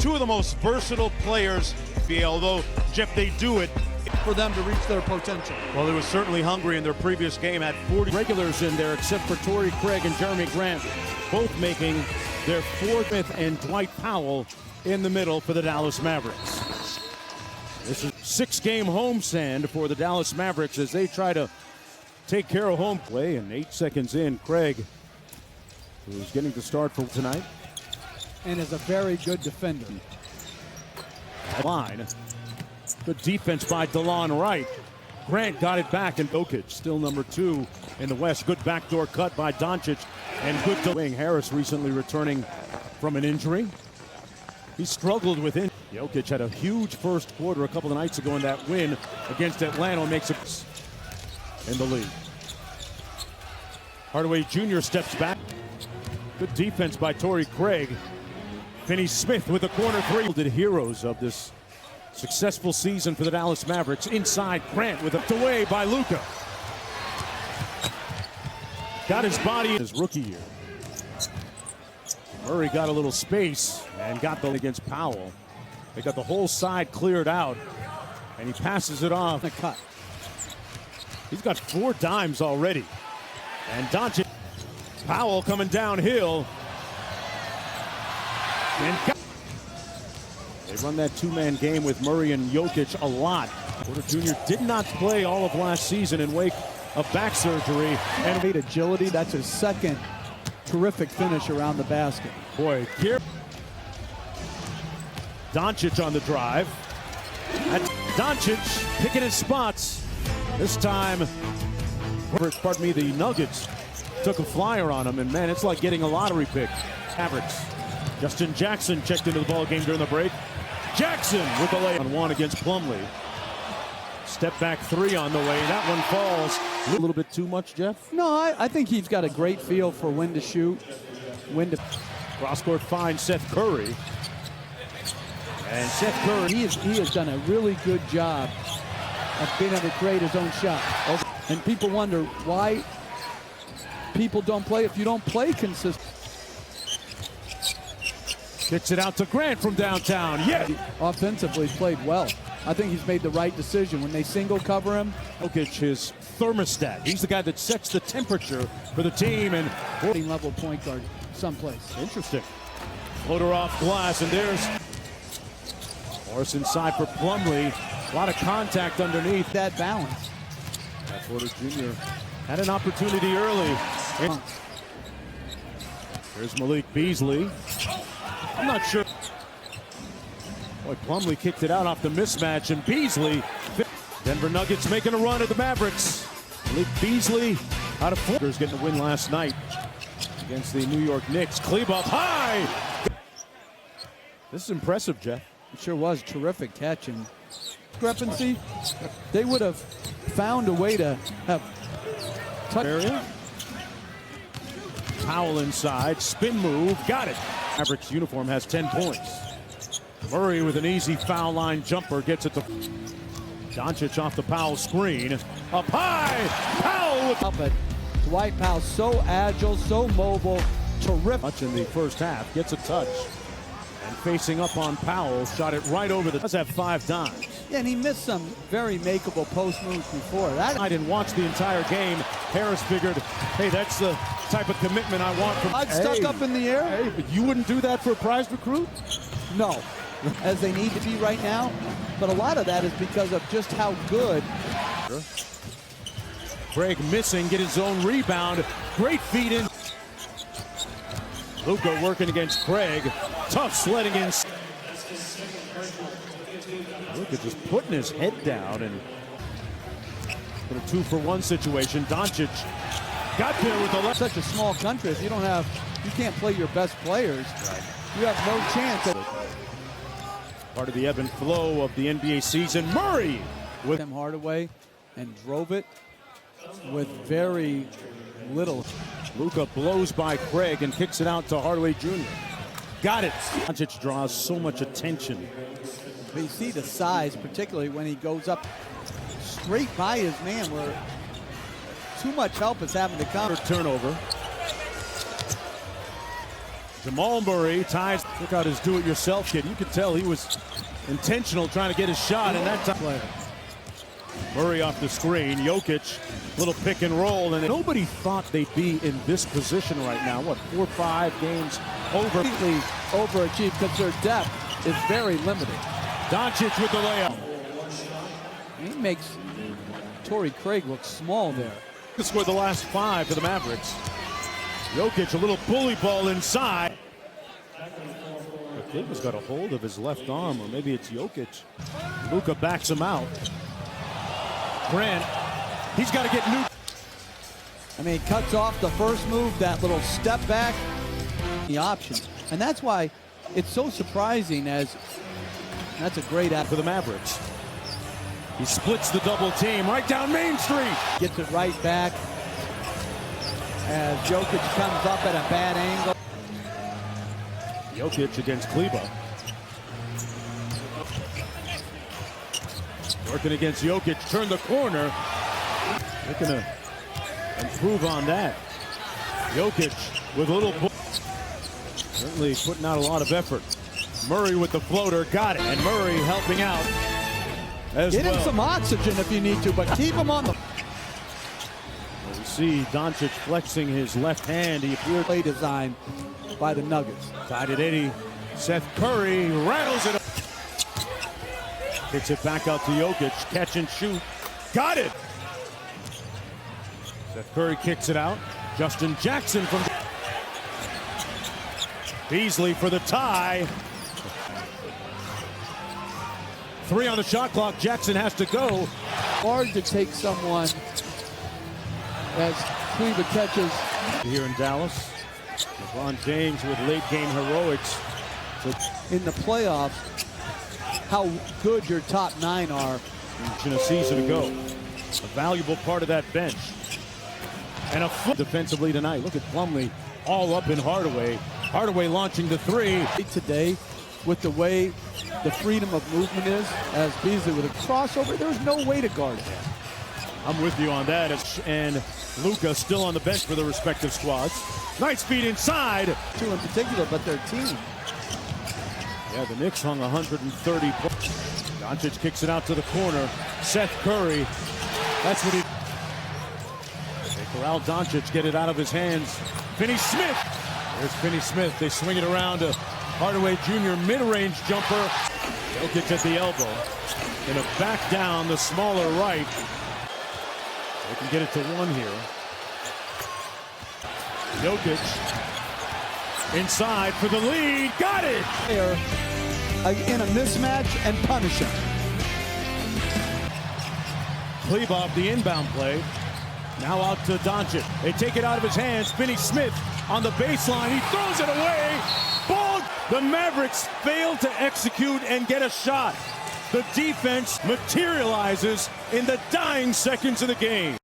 two of the most versatile players, although, Jeff, they do it for them to reach their potential. Well, they were certainly hungry in their previous game, had 40 regulars in there except for Torrey Craig and Jeremy Grant, both making their fourth, and Dwight Powell in the middle for the Dallas Mavericks. This is 6-game homestand for the Dallas Mavericks as they try to take care of home play. And 8 seconds in, Craig, who's getting the start for tonight, and is a very good defender. Line. Good defense by DeLon Wright. Grant got it back, and Jokic still number 2 in the West. Good backdoor cut by Doncic, and good wing. Harris recently returning from an injury. He struggled with it. Jokic had a huge first quarter a couple of nights ago in that win against Atlanta. Makes it in the league. Hardaway Jr. steps back. Good defense by Torrey Craig. Finney-Smith with a corner three. The heroes of this successful season for the Dallas Mavericks. Inside, Grant with a away by Luka. Got his body in his rookie year. Murray got a little space and got the against Powell. They got the whole side cleared out, and he passes it off. The cut. He's got 4 dimes already. And Doncic, Powell coming downhill. And they run that 2-man game with Murray and Jokic a lot. Porter Jr. did not play all of last season in wake of back surgery. And made agility. That's his second terrific finish around the basket. Boy, here. Doncic on the drive. That's Doncic picking his spots. This time, pardon me, the Nuggets took a flyer on him, and man, it's like getting a lottery pick. Mavericks. Justin Jackson checked into the ball game during the break. Jackson with the layup on 1 against Plumlee. Step back 3 on the way. That one falls. A little bit too much, Jeff? No, I think he's got a great feel for when to shoot, when to. Cross-court finds Seth Curry. And Seth Curry, he has done a really good job of being able to create his own shot. And people wonder why people don't play if you don't play consistent. Kicks it out to Grant from downtown. Yeah. Offensively played well. I think he's made the right decision when they single cover him. Jokic, his thermostat. He's the guy that sets the temperature for the team. And level point guard someplace. Interesting. Floater off glass, and there's Morris inside for Plumlee. A lot of contact underneath. That balance. Porter Jr. had an opportunity early. There's Malik Beasley. I'm not sure. Boy, Plumlee kicked it out off the mismatch, and Beasley. Denver Nuggets making a run at the Mavericks. Malik Beasley out of 4. Getting a win last night against the New York Knicks. Cleave up high. This is impressive, Jeff. It sure was. Terrific catch. And discrepancy, they would have found a way to have touch area. Powell inside, spin move, got it. Mavericks uniform has 10 points. Murray with an easy foul line jumper gets it to Doncic off the Powell screen. Up high, Powell with up it. Dwight Powell so agile, so mobile, terrific. Much in the first half, gets a touch. And facing up on Powell, shot it right over the. Does have 5 dimes. Yeah, and he missed some very makeable post moves before that. I didn't watch the entire game. Harris figured, hey, that's the type of commitment I want from. I'd stuck up in the air. Hey, but you wouldn't do that for a prize recruit? No, as they need to be right now. But a lot of that is because of just how good. Craig missing, get his own rebound. Great feed in. Luka working against Craig. Tough sledding in. Luka just putting his head down and put a 2-for-1 situation. Doncic got there with the left. Such a small country. If you don't have, you can't play your best players. Right. You have no chance. Part of the ebb and flow of the NBA season. Murray with him Hardaway and drove it with very little. Luka blows by Craig and kicks it out to Hardaway Jr. Got it. Doncic draws so much attention. But you see the size, particularly when he goes up straight by his man, where too much help is having to come. Turnover. Jamal Murray ties. Look out his do-it-yourself kid. You could tell he was intentional trying to get his shot, and that time. Murray off the screen. Jokic, little pick and roll, and nobody thought they'd be in this position right now. What, 4 or 5 games over? Completely overachieved because their depth is very limited. Doncic with the layup. He makes Torrey Craig look small there. He scored the last 5 for the Mavericks. Jokic, a little bully ball inside. Kliba's got a hold of his left arm, or maybe it's Jokic. Luka backs him out. Grant, he's got to get new. I mean, he cuts off the first move, that little step back, the option. And that's why it's so surprising as that's a great app for the Mavericks. He splits the double team right down Main Street. Gets it right back as Jokic comes up at a bad angle. Jokic against Kliba. Working against Jokic, turn the corner. Looking to improve on that. Jokic with a little certainly putting out a lot of effort. Murray with the floater, got it. And Murray helping out as Get well. him some oxygen if you need to, but keep him on the... We see Doncic flexing his left hand. He appeared play design by the Nuggets. tied at 80. Seth Curry rattles it up. Kicks it back out to Jokic. Catch and shoot. Got it. Seth Curry kicks it out. Justin Jackson from Beasley for the tie. 3 on the shot clock. Jackson has to go. Hard to take someone as Cleveland catches. Here in Dallas, LeBron James with late game heroics. In the playoffs, how good your top 9 are. In a season ago. A valuable part of that bench. And a foot defensively tonight. Look at Plumlee all up in Hardaway. Hardaway launching the 3. Today, with the way the freedom of movement is, as Beasley with a crossover, there's no way to guard him. I'm with you on that. And Luka still on the bench for the respective squads. Nice feed inside. 2 in particular, but their team. Yeah, the Knicks hung 130 points. Doncic kicks it out to the corner. Seth Curry. That's what he... They corral Doncic, get it out of his hands. Finney Smith. There's Finney Smith. They swing it around to Hardaway Jr. mid-range jumper. Jokic at the elbow. Gonna back down the smaller right. They can get it to 1 here. Jokic inside for the lead. Got it! There, in a mismatch and punish him. Kleber, the inbound play. Now out to Doncic. They take it out of his hands. Finney Smith on the baseline. He throws it away. Ball. The Mavericks fail to execute and get a shot. The defense materializes in the dying seconds of the game.